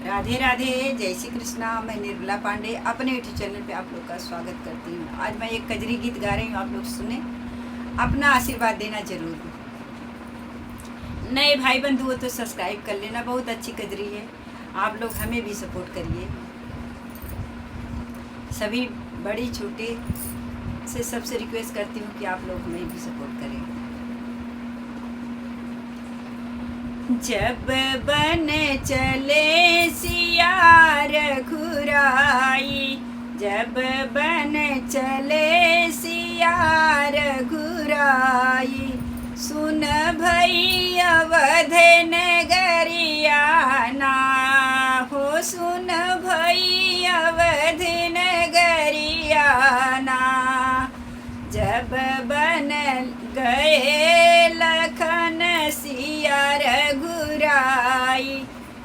राधे राधे, जय श्री कृष्णा। मैं निर्मला पांडे अपने यूट्यूब चैनल पे आप लोग का स्वागत करती हूँ। आज मैं एक कजरी गीत गा रही हूँ, आप लोग सुने, अपना आशीर्वाद देना जरूर। नए भाई बंधु हो तो सब्सक्राइब कर लेना, बहुत अच्छी कजरी है। आप लोग हमें भी सपोर्ट करिए, सभी बड़ी छोटे से सबसे रिक्वेस्ट करती हूँ कि आप लोग हमें भी सपोर्ट करें। जब बन चले सिया रघुराई, जब बन चले सिया रघुराई, सुन भई अवध नगरिया ना हो, सुन भई अवध नगरिया ना। जब बन गए लखन सिया रघुराई,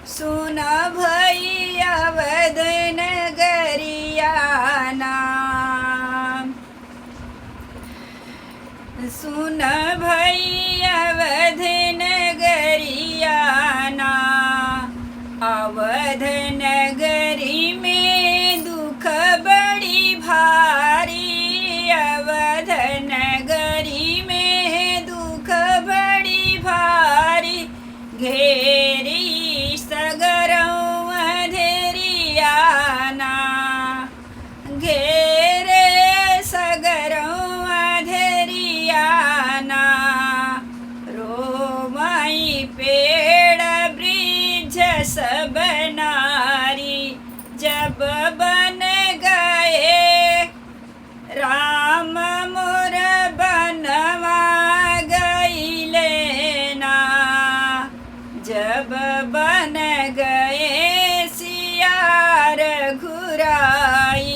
सुन भई अवध नगरिया ना, सुन भई अवध नगरिया ना। अवध नगरी में दुख बड़ी भारी, अवध नगरी में दुख बड़ी भारी, घेरी सगरौ अधेरिया ना, घेरे सगरौ अधेरिया ना। रोमई पेड़ वृक्ष सब नारी, जब बन गए राम मोर बनवा गईले ना। जब बन गए सिया रघुराई,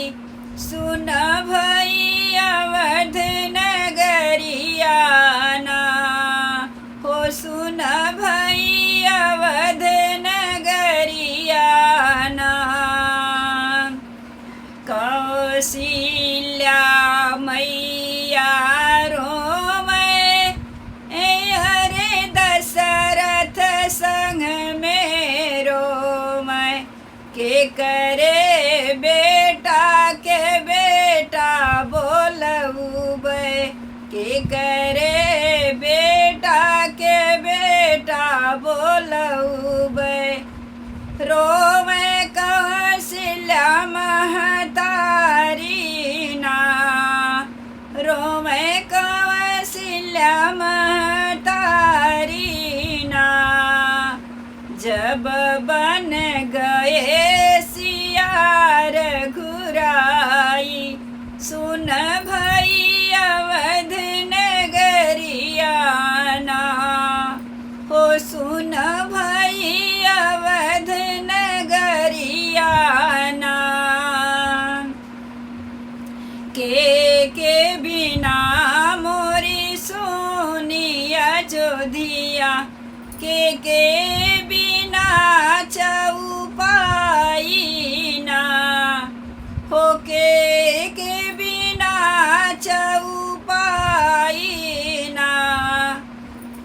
सुन भई अवध नगरिया ना हो, सुन भई अवध नगरिया ना। कौशल्या मैया रोमै हरे दशरथ संग में रोमै, के करे बेटा के बेटा बोलऊबै, के करे बेटा के बेटा बोलऊबै। रोमै कौशल्या महतारी ना, रोमै कौशल्या महतारी ना। जब बन गए सिया रघुराई, सुन भई अवध नगरिया ना हो, सुन भई अवध नगरिया ना। के बिना मोरी सोनी अयोध्या, के बिना चौपाई ना हो, के बिना चौपाई ना।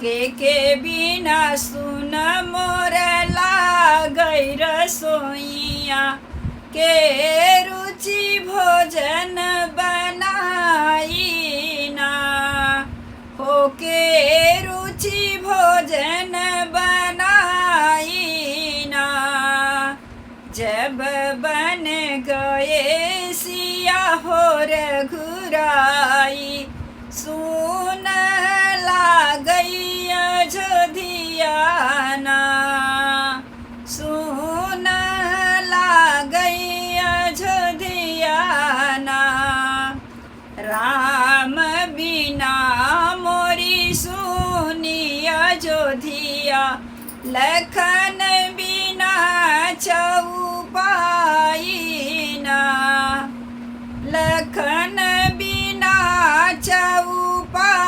के बिना सुन मोर लागै रसोइया, के रुचि भोजन बनाई ना हो, के रुचि भोजन बनाई ना। जब बन गए सिया हो रघुराई, सुन लागई अयोध्या ना, सुन लागई अयोध्या ना। राम बिना मोरी सुनी अयोध्या, लखन बिना चौपाई ना, लखन बिना चौपाई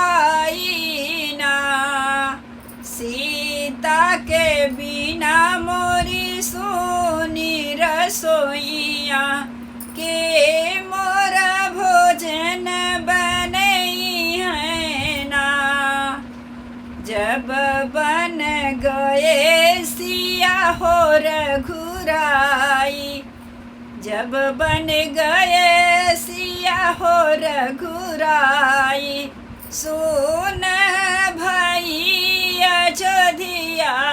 ना। सीता के बिना मोरी सोनी रसोइया, के मोर भोजन बनई है ना। जब बन गए सिया हो रघुराई। जब बन गए सिया हो रघुराई, सुन भई अयोध्या